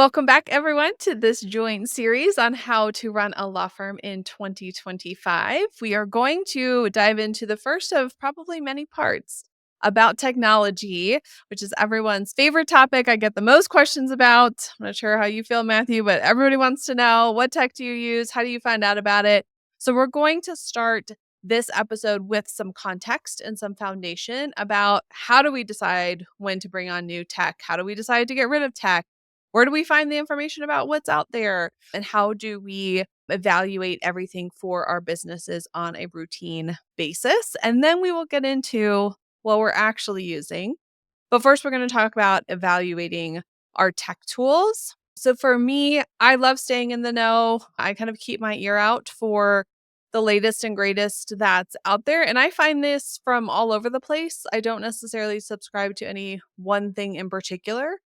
Welcome back, everyone, to this joint series on how to run a law firm in 2025. We are going to dive into the first of probably many parts about technology, which is everyone's favorite topic. I get the most questions about. I'm not sure how you feel, Matthew, but everybody wants to know, what tech do you use? How do you find out about it? So we're going to start this episode with some context and some foundation about how do we decide when to bring on new tech? How do we decide to get rid of tech? Where do we find the information about what's out there? And how do we evaluate everything for our businesses on a routine basis? And then we will get into what we're actually using. But first, we're going to talk about evaluating our tech tools. So for me, I love staying in the know. I kind of keep my ear out for the latest and greatest that's out there. And I find this from all over the place. I don't necessarily subscribe to any one thing in particular,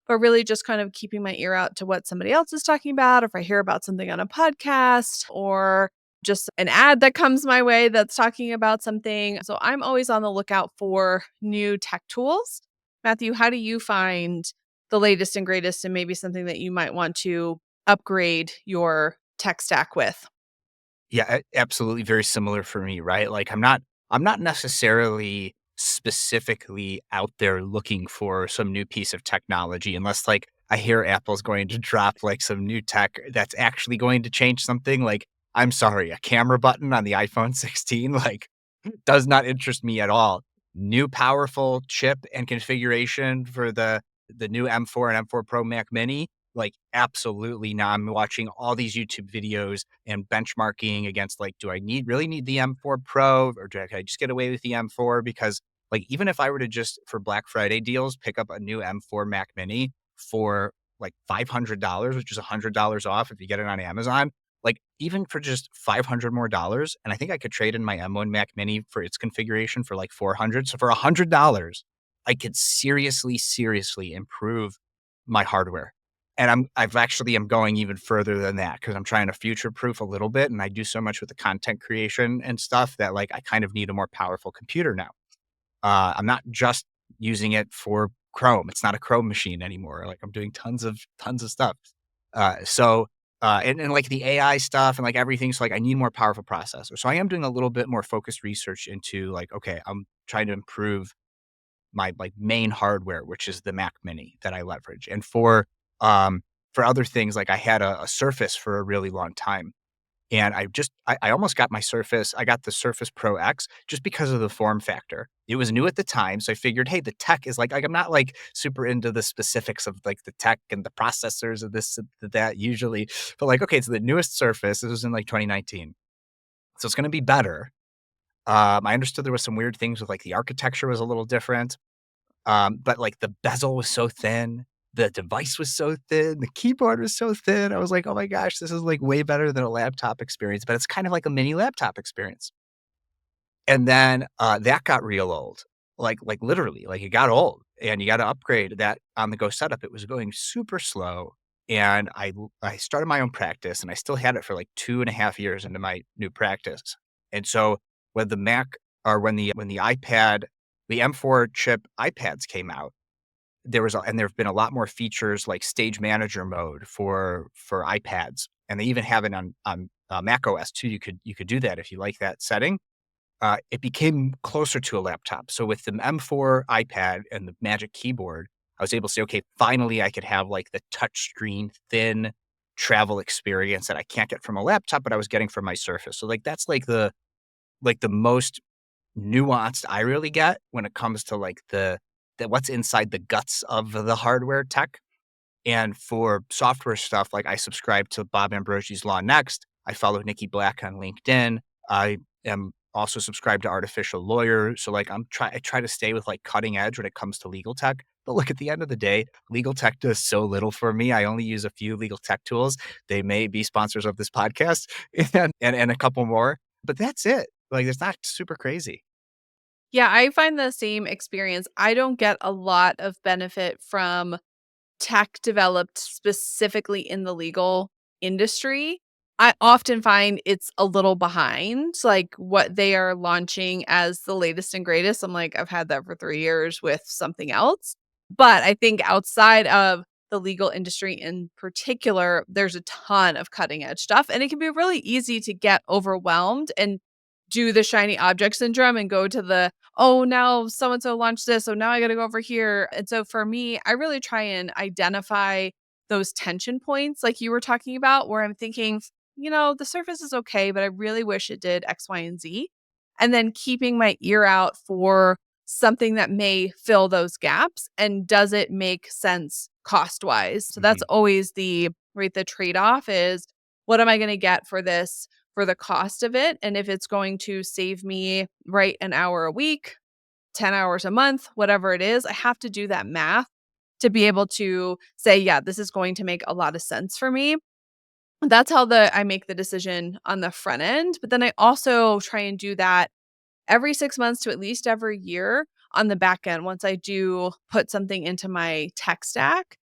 but really just kind of keeping my ear out to what somebody else is talking about. If I hear about something on a podcast or just an ad that comes my way that's talking about something. So I'm always on the lookout for new tech tools. Matthew, how do you find the latest and greatest and maybe something that you might want to upgrade your tech stack with? Yeah, absolutely very similar for me, right? Like I'm not necessarily specifically out there looking for some new piece of technology unless like I hear Apple's going to drop like some new tech that's actually going to change something. Like, I'm sorry, a camera button on the iPhone 16 like does not interest me at all. New powerful chip and configuration for the new M4 and M4 Pro Mac Mini, like absolutely not. I'm watching all these YouTube videos and benchmarking against like, do I really need the M4 Pro or can I just get away with the M4? Because like, even if I were to just for Black Friday deals, pick up a new M4 Mac Mini for like $500, which is $100 off if you get it on Amazon, like even for just $500 more dollars, and I think I could trade in my M1 Mac Mini for its configuration for like 400. So for $100, I could seriously improve my hardware. And I'm going even further than that because I'm trying to future proof a little bit. And I do so much with the content creation and stuff that like I kind of need a more powerful computer now. I'm not just using it for Chrome. It's not a Chrome machine anymore. Like I'm doing tons of stuff. And like the AI stuff and like everything. So like I need more powerful processor. So I am doing a little bit more focused research into like, okay, I'm trying to improve my like main hardware, which is the Mac Mini that I leverage. And for other things, like I had a Surface for a really long time. And I almost got my Surface. I got the Surface Pro X just because of the form factor. It was new at the time. So I figured, hey, the tech is like I'm not like super into the specifics of like the tech and the processors of this, that usually, but like, okay, it's the newest Surface. This was in like 2019. So it's going to be better. I understood there was some weird things with like the architecture was a little different. But like the bezel was so thin, the device was so thin, the keyboard was so thin. I was like, oh my gosh, this is like way better than a laptop experience, but it's kind of like a mini laptop experience. And then that got real old, like literally, like it got old, and you got to upgrade that on the go setup. It was going super slow, and I started my own practice, and I still had it for like 2.5 years into my new practice. And so when the Mac or when the iPad, the M4 chip iPads came out, there have been a lot more features like Stage Manager mode for iPads, and they even have it on Mac OS too. You could do that if you like that setting. It became closer to a laptop. So with the M4 iPad and the Magic Keyboard, I was able to say, okay, finally I could have like the touchscreen thin travel experience that I can't get from a laptop, but I was getting from my Surface. So like that's like the most nuanced I really get when it comes to like the what's inside the guts of the hardware tech. And for software stuff, like I subscribe to Bob Ambrosi's Law Next. I follow Nikki Black on LinkedIn. I am also subscribed to Artificial Lawyer. So like I try to stay with like cutting edge when it comes to legal tech. But look, at the end of the day, legal tech does so little for me. I only use a few legal tech tools. They may be sponsors of this podcast and a couple more, but that's it. Like it's not super crazy. Yeah, I find the same experience. I don't get a lot of benefit from tech developed specifically in the legal industry. I often find it's a little behind, like what they are launching as the latest and greatest. I'm like, I've had that for 3 years with something else. But I think outside of the legal industry in particular, there's a ton of cutting edge stuff. And it can be really easy to get overwhelmed and do the shiny object syndrome and go to the, oh, now so and so launched this. So now I got to go over here. And so for me, I really try and identify those tension points, like you were talking about, where I'm thinking, the surface is okay, but I really wish it did X, Y, and Z. And then keeping my ear out for something that may fill those gaps. And does it make sense cost wise? So that's Mhm. always the trade off is what am I going to get for this for the cost of it? And if it's going to save me, right, an hour a week, 10 hours a month, whatever it is, I have to do that math to be able to say, yeah, this is going to make a lot of sense for me. That's how I make the decision on the front end. But then I also try and do that every 6 months to at least every year on the back end once I do put something into my tech stack.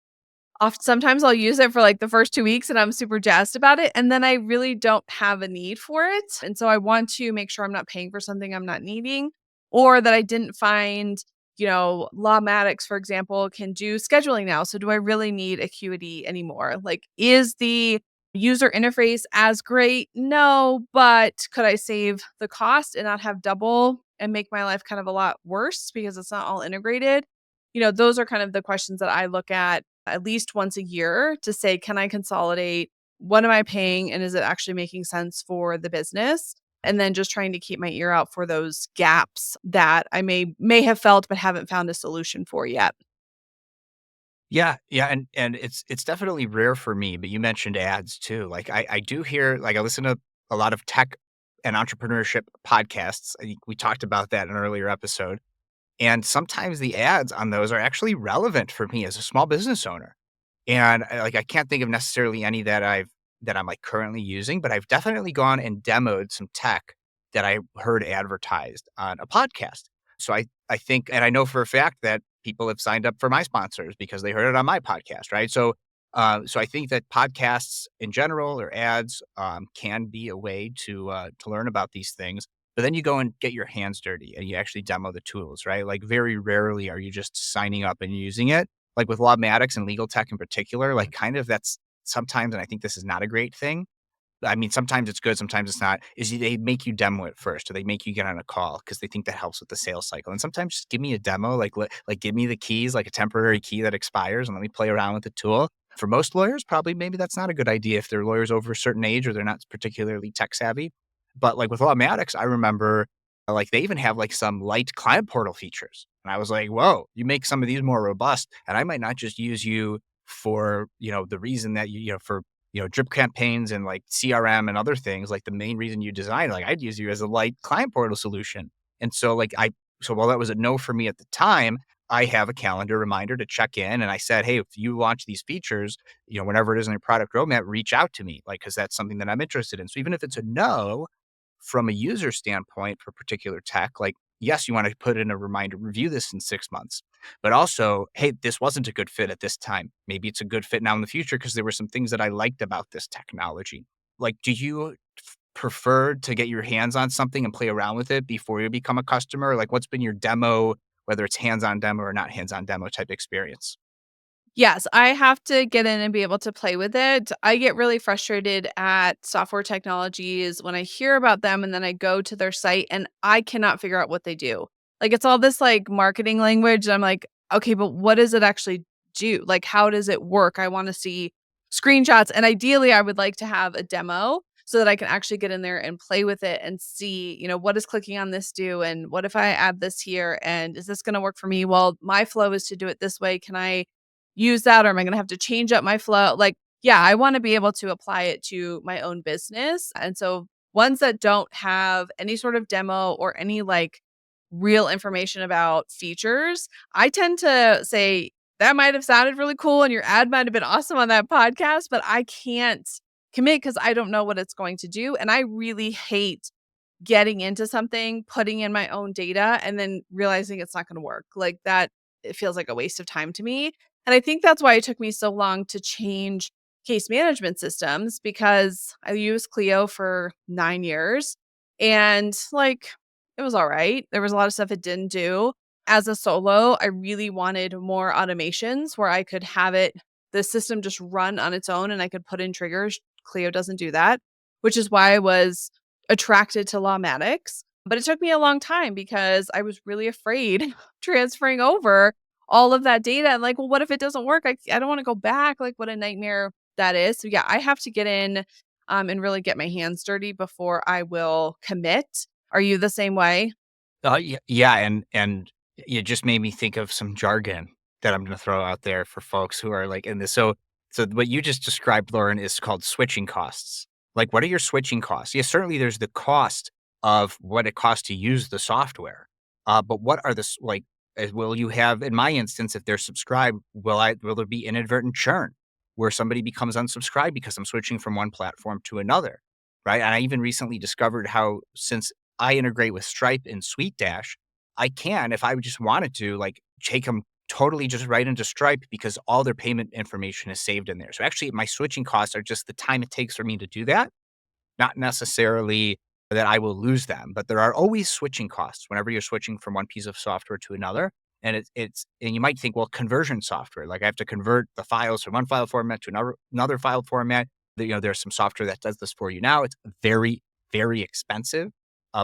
Sometimes I'll use it for, like, the first 2 weeks, and I'm super jazzed about it, and then I really don't have a need for it, and so I want to make sure I'm not paying for something I'm not needing, or that I didn't find, Lawmatics, for example, can do scheduling now, so do I really need Acuity anymore? Like, is the user interface as great? No, but could I save the cost and not have double and make my life kind of a lot worse because it's not all integrated? Those are kind of the questions that I look at least once a year to say, can I consolidate? What am I paying? And is it actually making sense for the business? And then just trying to keep my ear out for those gaps that I may have felt but haven't found a solution for yet. Yeah, yeah, and it's definitely rare for me, but you mentioned ads too. Like I do hear like I listen to a lot of tech and entrepreneurship podcasts. I think we talked about that in an earlier episode. And sometimes the ads on those are actually relevant for me as a small business owner. And I can't think of necessarily any that I'm like currently using, but I've definitely gone and demoed some tech that I heard advertised on a podcast. So I think, and I know for a fact that people have signed up for my sponsors because they heard it on my podcast, right? So I think that podcasts in general or ads can be a way to learn about these things. But then you go and get your hands dirty and you actually demo the tools, right? Like very rarely are you just signing up and using it. Like with Lawmatics and legal tech in particular, like kind of that's sometimes, and I think this is not a great thing. I mean, sometimes it's good, sometimes it's not, is they make you demo it first or they make you get on a call because they think that helps with the sales cycle. And sometimes just give me a demo, like give me the keys, like a temporary key that expires and let me play around with the tool. For most lawyers, probably maybe that's not a good idea if they're lawyers over a certain age or they're not particularly tech savvy. But like with Lawmatics, I remember like they even have like some light client portal features. And I was like, whoa, you make some of these more robust. And I might not just use you for, the reason that for drip campaigns and like CRM and other things, like the main reason you design, like I'd use you as a light client portal solution. And so so while that was a no for me at the time, I have a calendar reminder to check in. And I said, hey, if you launch these features, whenever it is in your product roadmap, reach out to me, like, cause that's something that I'm interested in. So even if it's a no from a user standpoint for particular tech, like, yes, you want to put in a reminder, review this in 6 months. But also, hey, this wasn't a good fit at this time. Maybe it's a good fit now in the future because there were some things that I liked about this technology. Like, do you prefer to get your hands on something and play around with it before you become a customer? Like, what's been your demo, whether it's hands on demo or not hands on demo type experience? Yes, I have to get in and be able to play with it. I get really frustrated at software technologies when I hear about them and then I go to their site and I cannot figure out what they do. Like it's all this like marketing language. I'm like, okay, but what does it actually do? Like, how does it work? I want to see screenshots. And ideally, I would like to have a demo so that I can actually get in there and play with it and see, what does clicking on this do? And what if I add this here? And is this going to work for me? Well, my flow is to do it this way. Can I use that or am I going to have to change up my flow? Like, yeah, I want to be able to apply it to my own business. And so ones that don't have any sort of demo or any like real information about features, I tend to say that might have sounded really cool and your ad might have been awesome on that podcast, but I can't commit because I don't know what it's going to do. And I really hate getting into something, putting in my own data, and then realizing it's not gonna work. Like, that it feels like a waste of time to me, and I think that's why it took me so long to change case management systems because I used Clio for 9 years, and, like, it was alright. There was a lot of stuff it didn't do. As a solo, I really wanted more automations where I could have it the system just run on its own and I could put in triggers. Clio doesn't do that, which is why I was attracted to Lawmatics. But it took me a long time because I was really afraid transferring over all of that data. And like, well, what if it doesn't work? I don't want to go back. Like, what a nightmare that is. So, yeah, I have to get in and really get my hands dirty before I will commit. Are you the same way? Yeah, and you just made me think of some jargon that I'm gonna throw out there for folks who are, like, in this. So what you just described, Lauren, is called switching costs. Like, what are your switching costs? Yes, certainly there's the cost of what it costs to use the software, but what are the will you have in my instance, if they're subscribed, will there be inadvertent churn where somebody becomes unsubscribed because I'm switching from one platform to another, right? And I even recently discovered how, since I integrate with Stripe and SweetDash, I can, if I just wanted to, like, take them totally just right into Stripe because all their payment information is saved in there. So actually, my switching costs are just the time it takes for me to do that, not necessarily that I will lose them, but there are always switching costs whenever you're switching from one piece of software to another. And and you might think, well, conversion software, like I have to convert the files from one file format to another file format. There's some software that does this for you now. It's very, very expensive.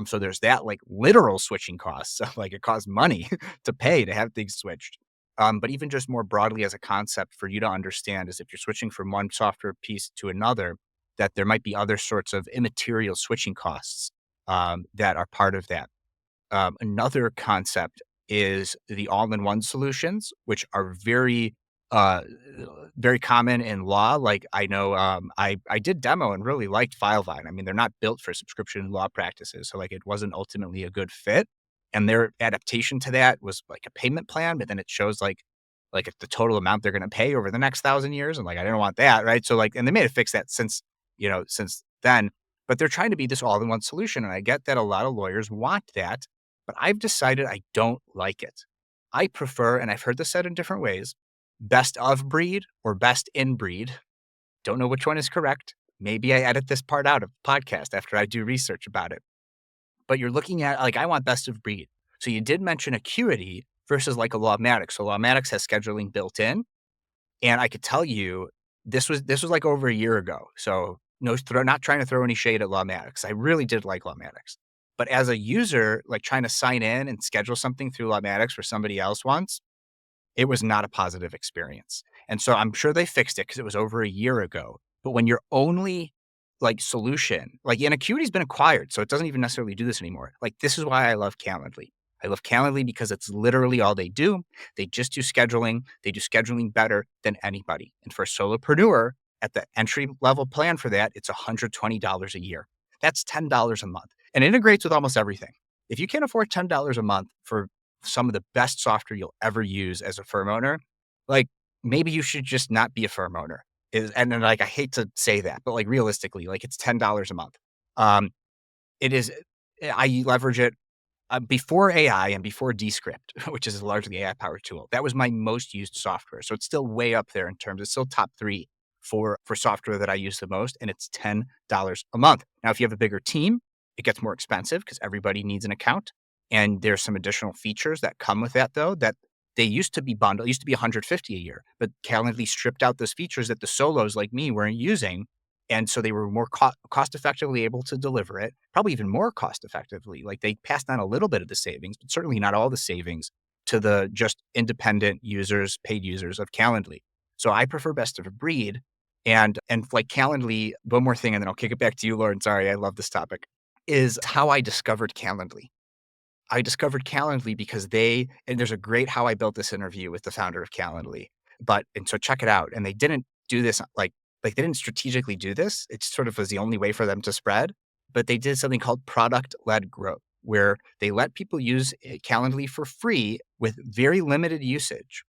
So there's that, like, literal switching costs. So, like, it costs money to pay to have things switched. But even just more broadly as a concept for you to understand is, if you're switching from one software piece to another, that there might be other sorts of immaterial switching costs that are part of that. Another concept is the all-in-one solutions, which are uh, very common in law. Like, I know, I did demo and really liked FileVine. I mean, they're not built for subscription law practices, so, like, it wasn't ultimately a good fit. And their adaptation to that was like a payment plan, but then it shows like the total amount they're going to pay over the next 1,000 years, and like I didn't want that, right? So, like, and they may have fixed that since then, but they're trying to be this all-in-one solution, and I get that a lot of lawyers want that, but I've decided I don't like it. I prefer, and I've heard this said in different ways, best of breed or best in breed. Don't know which one is correct. Maybe I edit this part out of the podcast after I do research about it. But you're looking at, like, I want best of breed. So you did mention Acuity versus like a Lawmatics. So Lawmatics has scheduling built in, and I could tell you this was like over a year ago. So not trying to throw any shade at Lawmatics. I really did like Lawmatics. But as a user, like, trying to sign in and schedule something through Lawmatics for somebody else once, it was not a positive experience. And so I'm sure they fixed it because it was over a year ago. But when your only, like, solution, like, and Acuity's been acquired, so it doesn't even necessarily do this anymore. Like, this is why I love Calendly. I love Calendly because it's literally all they do. They just do scheduling. They do scheduling better than anybody. And for a solopreneur, at the entry level plan for that, it's $120 a year. That's $10 a month and integrates with almost everything. If you can't afford $10 a month for some of the best software you'll ever use as a firm owner, like, maybe you should just not be a firm owner. And then, like, I hate to say that, but, like, realistically, like, it's $10 a month. Um, it is, I leverage it before AI and before Descript, which is a largely AI powered tool. That was my most used software. So it's still way up there in terms, it's still top three for software that I use the most. And it's $10 a month. Now, if you have a bigger team, it gets more expensive because everybody needs an account. And there's some additional features that come with that, though, that they used to be bundled, used to be 150 a year, but Calendly stripped out those features that the solos like me weren't using. And so they were more cost effectively able to deliver it, probably even more cost effectively. Like, they passed on a little bit of the savings, but certainly not all the savings to the just independent users, paid users of Calendly. So I prefer best of breed. And like Calendly, one more thing, and then I'll kick it back to you, Lauren. Sorry, I love this topic. Is how I discovered Calendly. I discovered Calendly because and there's a great How I Built This interview with the founder of Calendly. And so check it out. And they didn't do this like they didn't strategically do this. It sort of was the only way for them to spread. But they did something called product-led growth, where they let people use Calendly for free with very limited usage.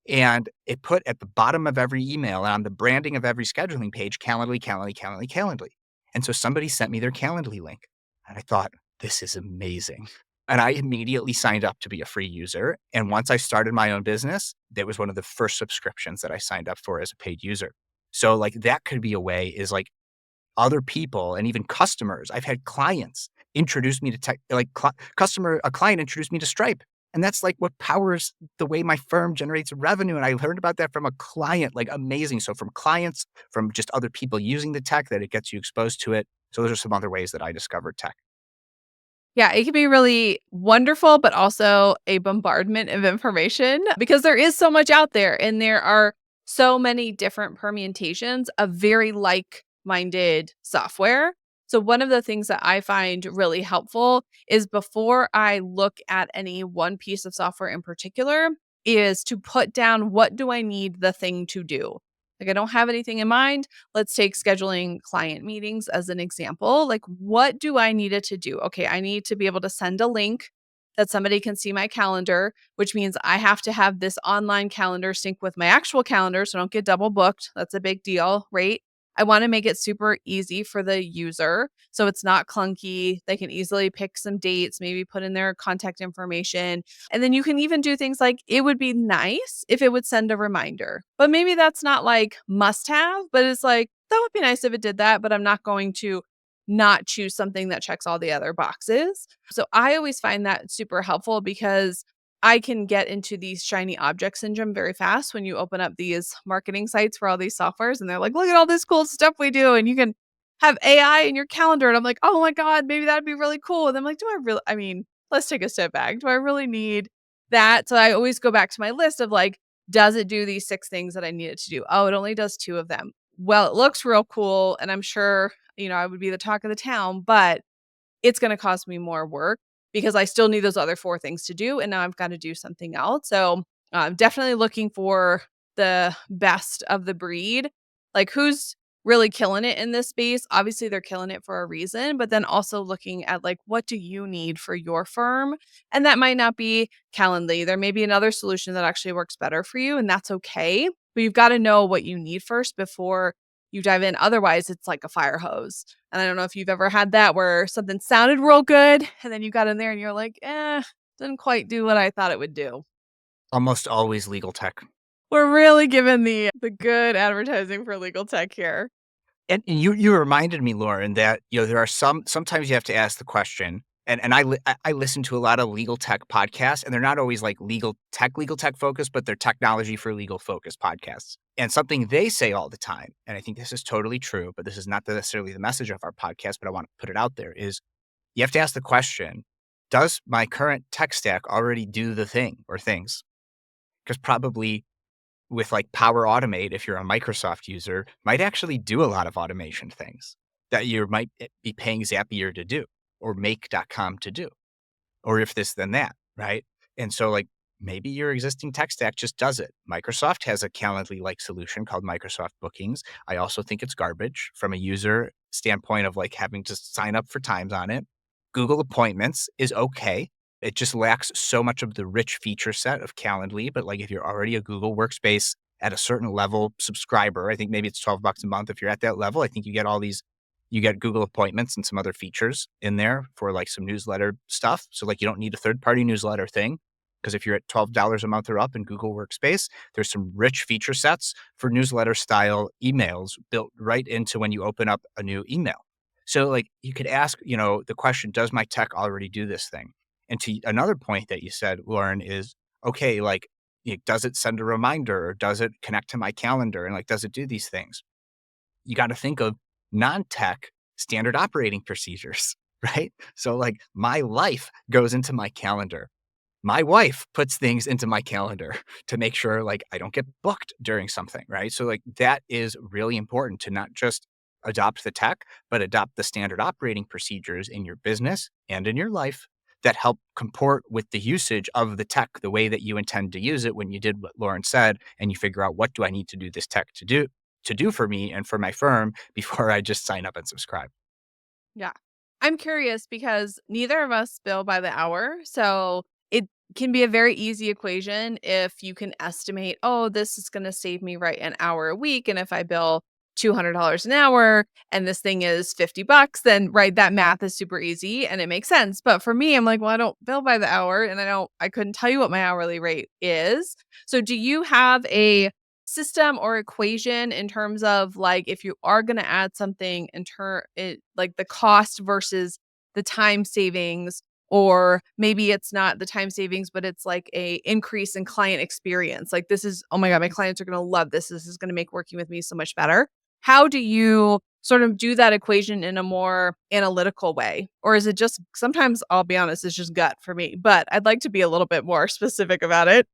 And it put at the bottom of every email and on the branding of every scheduling page, Calendly, Calendly, Calendly, Calendly. And so somebody sent me their Calendly link. And I thought, this is amazing. And I immediately signed up to be a free user. And once I started my own business, that was one of the first subscriptions that I signed up for as a paid user. So, like, that could be a way, is like other people and even customers. I've had clients introduce me to a client introduced me to Stripe And that's like what powers the way my firm generates revenue. And I learned about that from a client, like amazing. So from clients, from just other people using the tech, that it gets you exposed to it. So those are some other ways that I discovered tech. Yeah, it can be really wonderful, but also a bombardment of information because there is so much out there and there are so many different permutations of very like minded software. So, one of the things that I find really helpful is before I look at any one piece of software in particular, is to put down what do I need the thing to do. Like, I don't have anything in mind. Let's take scheduling client meetings as an example. Like, what do I need it to do? Okay, I need to be able to send a link that somebody can see my calendar, which means I have to have this online calendar sync with my actual calendar so I don't get double booked. That's a big deal, right? I want to make it super easy for the user so it's not clunky. They can easily pick some dates, maybe put in their contact information, and then you can even do things like it would be nice if it would send a reminder. But maybe that's not like must have, but it's like that would be nice if it did that, but I'm not going to not choose something that checks all the other boxes. So I always find that super helpful because I can get into these shiny object syndrome very fast when you open up these marketing sites for all these softwares and they're like, look at all this cool stuff we do. And you can have AI in your calendar. And I'm like, oh my God, maybe that'd be really cool. And I'm like, do I really? I mean, let's take a step back. Do I really need that? So I always go back to my list of like, does it do these 6 things that I need it to do? Oh, it only does 2 of them. Well, it looks real cool. And I'm sure, I would be the talk of the town, but it's gonna cost me more work because I still need those other 4 things to do, and now I've gotta do something else. So, definitely looking for the best of the breed. Like, who's really killing it in this space? Obviously, they're killing it for a reason, but then also looking at, like, what do you need for your firm? And that might not be Calendly. There may be another solution that actually works better for you, and that's okay, but you've gotta know what you need first before you dive in. Otherwise, it's like a fire hose. And I don't know if you've ever had that where something sounded real good and then you got in there and you're like, didn't quite do what I thought it would do. Almost always legal tech. We're really giving the good advertising for legal tech here. And you reminded me, Lauren, that, there are sometimes you have to ask the question, and I listen to a lot of legal tech podcasts, and they're not always like legal tech focused, but they're technology for legal focused podcasts. And something they say all the time, and I think this is totally true, but this is not necessarily the message of our podcast, but I want to put it out there, is you have to ask the question, does my current tech stack already do the thing or things? Because probably with like Power Automate, if you're a Microsoft user, might actually do a lot of automation things that you might be paying Zapier to do or Make.com to do, or if this, then that, right? And so, like, maybe your existing tech stack just does it. Microsoft has a Calendly like solution called Microsoft Bookings. I also think it's garbage from a user standpoint of like having to sign up for times on it. Google Appointments is okay. It just lacks so much of the rich feature set of Calendly. But like if you're already a Google Workspace at a certain level subscriber, I think maybe it's $12 a month. If you're at that level, I think you get all these, you get Google Appointments and some other features in there for like some newsletter stuff. So like you don't need a third party newsletter thing. Because if you're at $12 a month or up in Google Workspace, there's some rich feature sets for newsletter style emails built right into when you open up a new email. So like you could ask, the question, does my tech already do this thing? And to another point that you said, Lauren, is okay, like, does it send a reminder or does it connect to my calendar? And like, does it do these things? You got to think of non-tech standard operating procedures, right? So like my life goes into my calendar. My wife puts things into my calendar to make sure like I don't get booked during something, right? So like that is really important to not just adopt the tech, but adopt the standard operating procedures in your business and in your life that help comport with the usage of the tech the way that you intend to use it when you did what Lauren said and you figure out what do I need to do this tech to do for me and for my firm before I just sign up and subscribe. Yeah. I'm curious because neither of us bill by the hour. So it can be a very easy equation if you can estimate, oh, this is going to save me right an hour a week. And if I bill $200 an hour and this thing is $50, then right, that math is super easy and it makes sense. But for me, I'm like, well, I don't bill by the hour and I couldn't tell you what my hourly rate is. So do you have a system or equation in terms of like if you are going to add something in it like the cost versus the time savings, or maybe it's not the time savings, but it's like a increase in client experience. Like this is, oh my God, my clients are going to love this. This is going to make working with me so much better. How do you sort of do that equation in a more analytical way? Or is it just sometimes, I'll be honest, it's just gut for me, but I'd like to be a little bit more specific about it.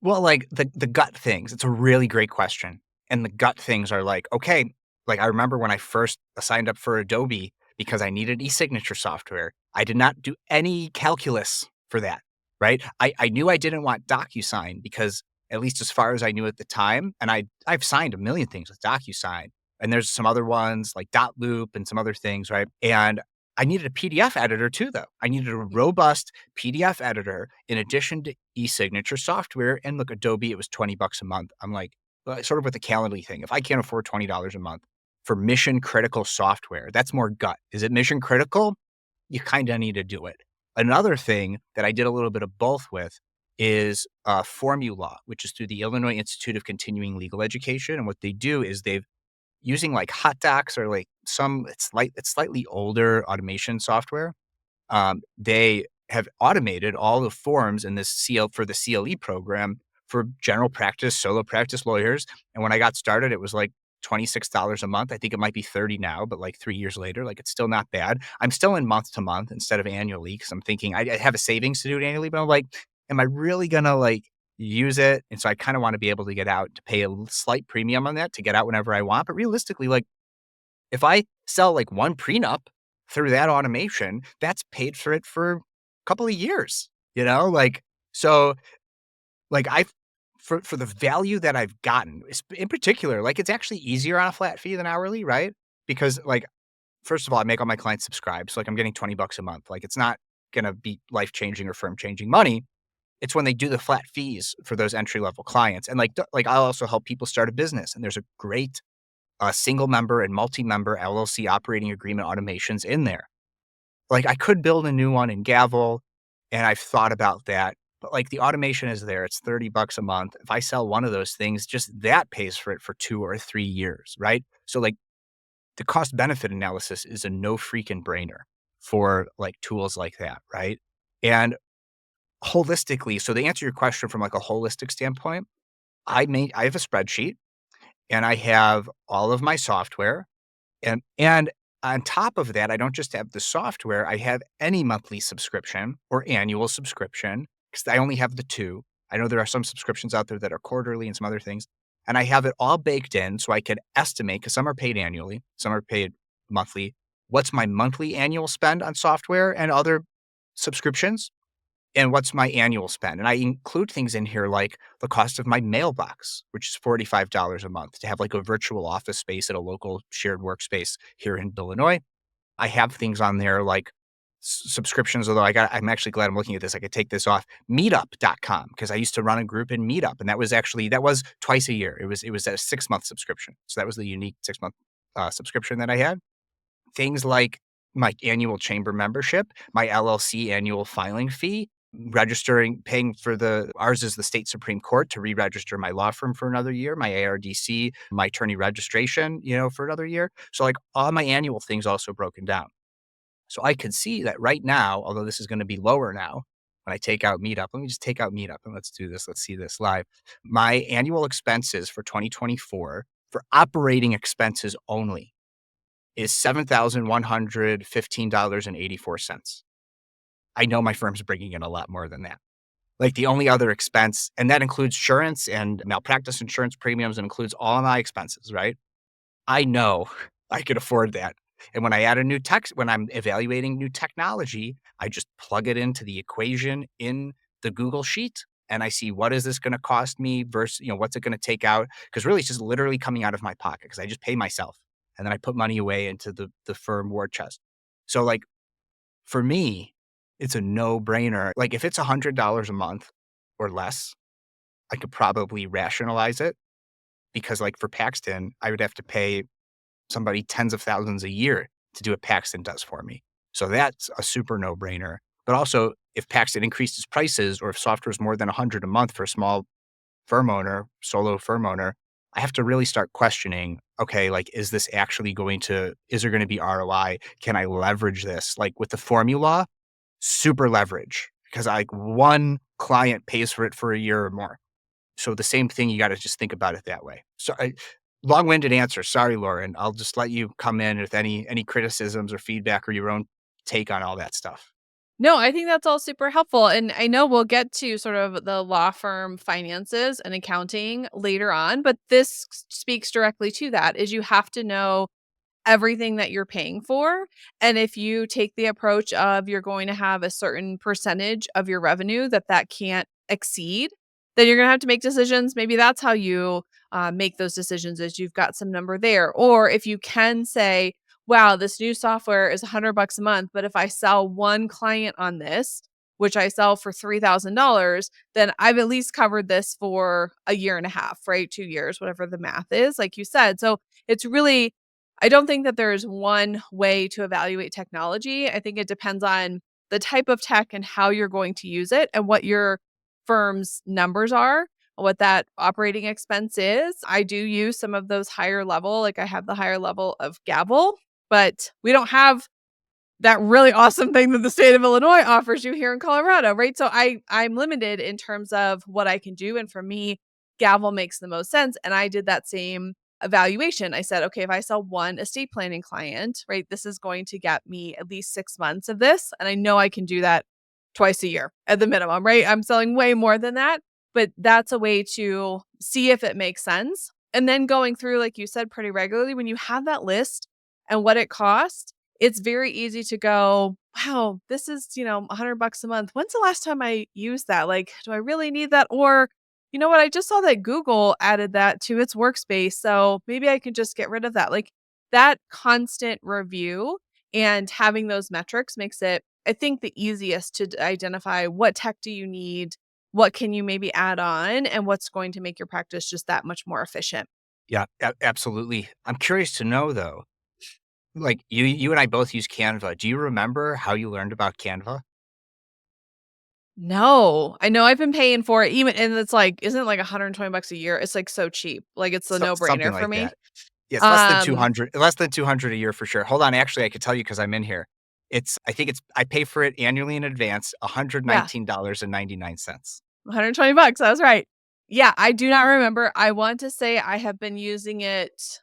Well, like the gut things, it's a really great question. And the gut things are like, okay, like I remember when I first signed up for Adobe because I needed e-signature software. I did not do any calculus for that, right? I knew I didn't want DocuSign because at least as far as I knew at the time, and I've signed a million things with DocuSign, and there's some other ones like Dotloop and some other things, right? And I needed a PDF editor too, though. I needed a robust PDF editor in addition to e-signature software. And look, Adobe, it was $20 a month. I'm like, sort of with the Calendly thing. If I can't afford $20 a month for mission critical software, that's more gut. Is it mission critical? You kind of need to do it. Another thing that I did a little bit of both with is Formula, which is through the Illinois Institute of Continuing Legal Education. And what they do is they've using like hot docs or like it's slightly older automation software. They have automated all the forms in this for the CLE program for general practice, solo practice lawyers. And when I got started, it was like $26 a month. I think it might be 30 now, but like 3 years later, like it's still not bad. I'm still in month to month instead of annually because I'm thinking I have a savings to do it annually, but I'm like, am I really gonna like use it? And so I kind of want to be able to get out to pay a slight premium on that to get out whenever I want. But realistically, like if I sell like one prenup through that automation, that's paid for it for a couple of years, like, so like for the value that I've gotten, in particular, like it's actually easier on a flat fee than hourly, right? Because like, first of all, I make all my clients subscribe. So like I'm getting $20 a month. Like it's not going to be life changing or firm changing money. It's when they do the flat fees for those entry level clients. And like I'll also help people start a business. And there's a great single member and multi-member LLC operating agreement automations in there. Like I could build a new one in Gavel, and I've thought about that. But like the automation is there. It's $30 a month. If I sell one of those things, just that pays for it for 2 or 3 years, right? So like the cost benefit analysis is a no freaking brainer for like tools like that, right? And holistically, so to answer your question from like a holistic standpoint, I have a spreadsheet and I have all of my software. And on top of that, I don't just have the software, I have any monthly subscription or annual subscription because I only have the two. I know there are some subscriptions out there that are quarterly and some other things. And I have it all baked in so I could estimate, because some are paid annually, some are paid monthly. What's my monthly annual spend on software and other subscriptions? And what's my annual spend? And I include things in here like the cost of my mailbox, which is $45 a month to have like a virtual office space at a local shared workspace here in Illinois. I have things on there like subscriptions, although I'm actually glad I'm looking at this. I could take this off meetup.com because I used to run a group in Meetup. And that was twice a year. It was a 6-month subscription. So that was the unique 6-month subscription that I had. Things like my annual chamber membership, my LLC annual filing fee, paying for ours is the state Supreme Court to re-register my law firm for another year, my ARDC, my attorney registration, for another year. So like all my annual things also broken down. So I could see that right now, although this is going to be lower now when I take out Meetup, let me just take out Meetup and let's do this. Let's see this live. My annual expenses for 2024 for operating expenses only is $7,115.84. I know my firm's bringing in a lot more than that. Like the only other expense, and that includes insurance and malpractice insurance premiums, and includes all of my expenses, right? I know I could afford that. And when I add when I'm evaluating new technology, I just plug it into the equation in the Google Sheet and I see what is this going to cost me versus, what's it going to take out? Because really it's just literally coming out of my pocket because I just pay myself and then I put money away into the firm war chest. So like for me, it's a no-brainer. Like if it's $100 a month or less, I could probably rationalize it because like for Paxton, I would have to pay somebody tens of thousands a year to do what Paxton does for me. So that's a super no-brainer. But also, if Paxton increases prices or if software is more than 100 a month for a small firm owner, solo firm owner, I have to really start questioning, okay, like, is there going to be ROI? Can I leverage this? Like with the formula, super leverage because like one client pays for it for a year or more. So the same thing, you got to just think about it that way. So long-winded answer. Sorry, Lauren. I'll just let you come in with any criticisms or feedback or your own take on all that stuff. No, I think that's all super helpful. And I know we'll get to sort of the law firm finances and accounting later on, but this speaks directly to that is you have to know everything that you're paying for. And if you take the approach of you're going to have a certain percentage of your revenue that can't exceed, then you're going to have to make decisions. Maybe that's how you make those decisions is you've got some number there. Or if you can say, wow, this new software is $100 a month, but if I sell one client on this, which I sell for $3,000, then I've at least covered this for a year and a half, right? 2 years, whatever the math is, like you said. So it's really I don't think that there's one way to evaluate technology. I think it depends on the type of tech and how you're going to use it and what your firm's numbers are, what that operating expense is. I do use some of those higher level, like I have the higher level of Gavel, but we don't have that really awesome thing that the state of Illinois offers you here in Colorado, right? So I'm limited in terms of what I can do, and for me, Gavel makes the most sense, and I did that same evaluation. I said, "Okay, if I sell one estate planning client, right, this is going to get me at least 6 months of this, and I know I can do that twice a year at the minimum, right? I'm selling way more than that, but that's a way to see if it makes sense. And then going through, like you said, pretty regularly, when you have that list and what it costs, it's very easy to go, wow, this is, $100 a month. When's the last time I used that? Like, do I really need that? Or, you know what? I just saw that Google added that to its workspace. So maybe I could just get rid of that. Like that constant review and having those metrics makes it, I think, the easiest to identify what tech do you need, what can you maybe add on, and what's going to make your practice just that much more efficient. Yeah, absolutely. I'm curious to know though, like you and I both use Canva. Do you remember how you learned about Canva? No, I know I've been paying for it even and it's like, isn't it like $120 a year? It's like so cheap. Like it's a Something no-brainer for like me. that. Yes, Um, less than 200 a year for sure. Hold on, actually, I could tell you because 'cause I'm in here. I think I pay for it annually in advance, yeah, $119.99. $120. I was right. Yeah, I do not remember. I want to say I have been using it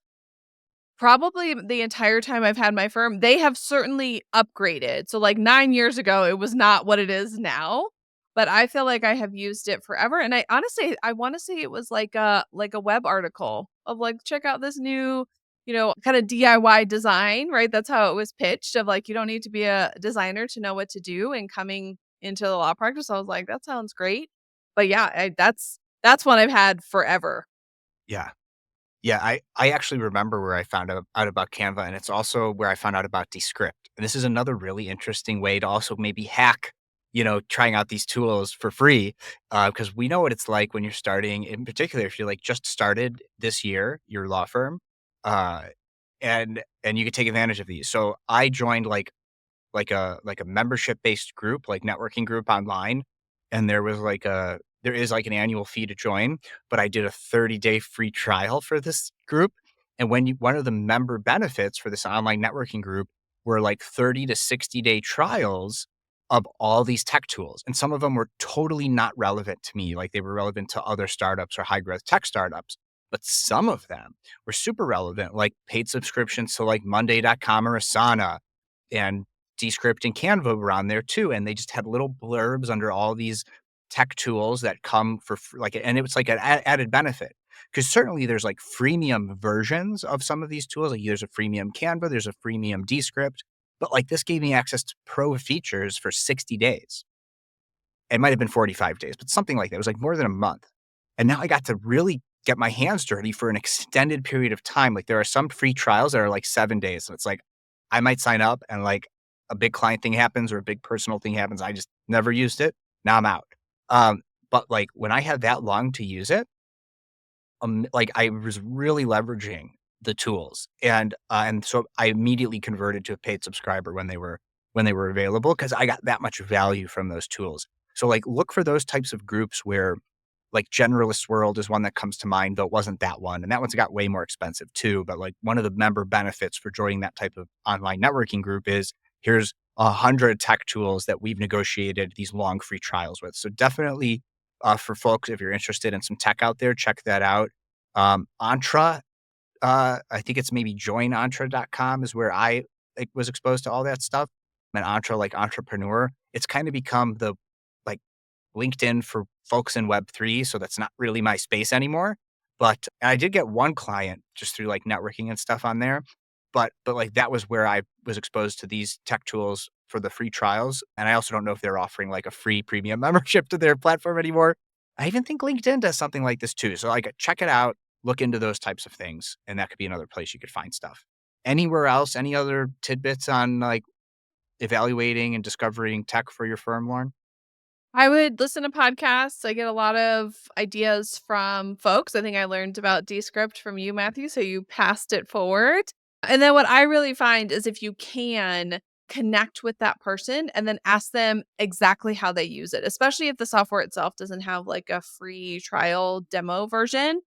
probably the entire time I've had my firm. They have certainly upgraded. So, like, 9 years ago, it was not what it is now, but I feel like I have used it forever, and I honestly I wanna say it was like a web article of, like, "Check out this new, kinda DIY design," right? That's how it was pitched of, like, you don't need to be a designer to know what to do, and coming into the law practice, I was like, "That sounds great." But yeah, that's one I've had forever. Yeah. Yeah, I actually remember where I found out about Canva, and it's also where I found out about Descript. And this is another really interesting way to also maybe hack, trying out these tools for free, because we know what it's like when you're starting, in particular, if you're, like, just started this year, your law firm, uh, and you could take advantage of these. So I joined, like a membership-based group, like networking group online, and there is like an annual fee to join, but I did a 30-day free trial for this group, and one of the member benefits for this online networking group were like 30 to 60-day trials of all these tech tools, and some of them were totally not relevant to me, like they were relevant to other startups or high growth tech startups, but some of them were super relevant, like paid subscriptions to like Monday.com or Asana, and Descript and Canva were on there too, and they just had little blurbs under all these tech tools that come for like, and it was like an added benefit because certainly there's like freemium versions of some of these tools. Like there's a freemium Canva, there's a freemium Descript, but like this gave me access to pro features for 60 days. It might have been 45 days, but something like that. It was like more than a month. And now I got to really get my hands dirty for an extended period of time. Like there are some free trials that are like 7 days. So it's like I might sign up and like a big client thing happens or a big personal thing happens. I just never used it. Now I'm out. But like when I had that long to use it, like I was really leveraging the tools, and so I immediately converted to a paid subscriber when they were available because I got that much value from those tools. So like look for those types of groups where like Generalist World is one that comes to mind, though it wasn't that one, and that one's got way more expensive too. But like one of the member benefits for joining that type of online networking group is here's 100 tech tools that we've negotiated these long free trials with. So definitely for folks, if you're interested in some tech out there, check that out. Entra, I think it's maybe joinentra.com is where I like, was exposed to all that stuff. And Entra, like entrepreneur, it's kind of become the like LinkedIn for folks in Web3. So that's not really my space anymore. But I did get one client just through like networking and stuff on there. But like that was where I was exposed to these tech tools for the free trials. And I also don't know if they're offering like a free premium membership to their platform anymore. I even think LinkedIn does something like this too. So like check it out, look into those types of things, and that could be another place you could find stuff. Anywhere else, any other tidbits on like evaluating and discovering tech for your firm, Lauren? I would listen to podcasts. I get a lot of ideas from folks. I think I learned about Descript from you, Matthew, so you passed it forward. And then what I really find is if you can connect with that person and then ask them exactly how they use it, especially if the software itself doesn't have like a free trial demo version,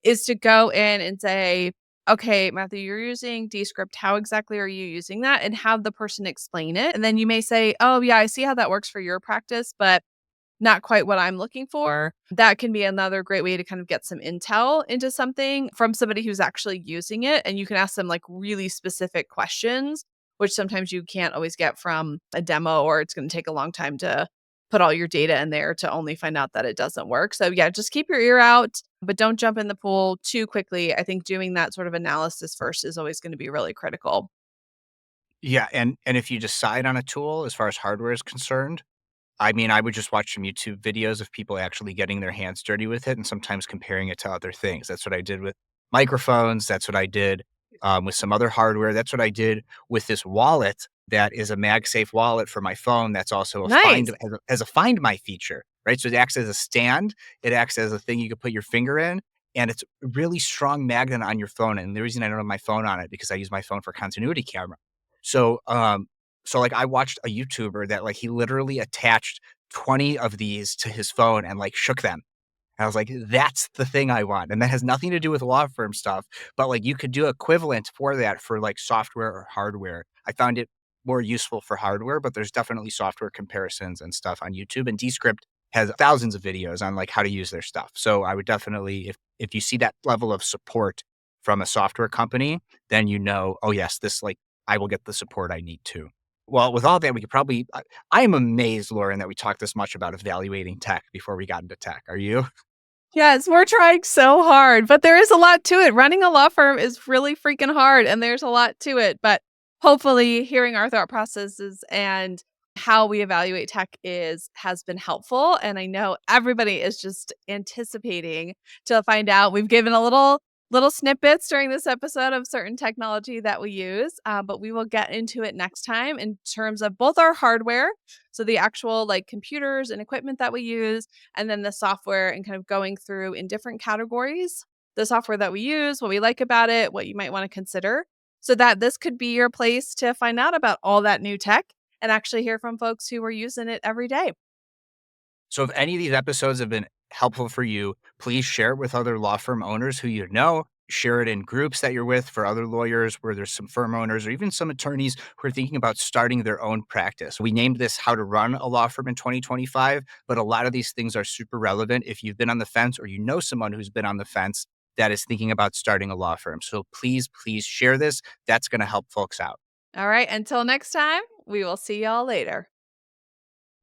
is to go in and say, okay, Matthew, you're using Descript. How exactly are you using that? And have the person explain it. And then you may say, oh, yeah, I see how that works for your practice, but not quite what I'm looking for. That can be another great way to kind of get some intel into something from somebody who's actually using it. And you can ask them like really specific questions, which sometimes you can't always get from a demo, or it's going to take a long time to put all your data in there to only find out that it doesn't work. So, yeah, just keep your ear out, but don't jump in the pool too quickly. I think doing that sort of analysis first is always going to be really critical. Yeah, and if you decide on a tool as far as hardware is concerned, I mean, I would just watch some YouTube videos of people actually getting their hands dirty with it and sometimes comparing it to other things. That's what I did with microphones. That's what I did with some other hardware. That's what I did with this wallet that is a MagSafe wallet for my phone. That's also a Nice. has a Find My feature, right? So it acts as a stand. It acts as a thing you can put your finger in, and it's a really strong magnet on your phone. And the reason I don't have my phone on it because I use my phone for continuity camera. So so, like, I watched a YouTuber that, like, he literally attached 20 of these to his phone and, like, shook them. And I was like, "That's the thing I want." And that has nothing to do with law firm stuff, but, like, you could do equivalent for that for, like, software or hardware. I found it more useful for hardware, but there's definitely software comparisons and stuff on YouTube, and Descript has thousands of videos on, like, how to use their stuff. So I would definitely if you see that level of support from a software company, then you know, "Oh, yes, this, like, I will get the support I need too." Well, with all that, we could probably I am amazed, Lauren, that we talked this much about evaluating tech before we got into tech. Are you? Yes, we're trying so hard, but there is a lot to it. Running a law firm is really freaking hard, and there's a lot to it. But hopefully, hearing our thought processes and how we evaluate tech is has been helpful. And I know everybody is just anticipating to find out. We've given a little snippets during this episode of certain technology that we use, but we will get into it next time in terms of both our hardware, so the actual like computers and equipment that we use, and then the software, and kind of going through in different categories the software that we use, what we like about it, what you might want to consider, so that this could be your place to find out about all that new tech and actually hear from folks who are using it every day. So if any of these episodes have been helpful for you, please share it with other law firm owners who you know. Share it in groups that you're with for other lawyers where there's some firm owners or even some attorneys who are thinking about starting their own practice. We named this How to Run a Law Firm in 2025, but a lot of these things are super relevant if you've been on the fence or you know someone who's been on the fence that is thinking about starting a law firm. So please share this. That's going to help folks out. All right, until next time, we will see y'all later.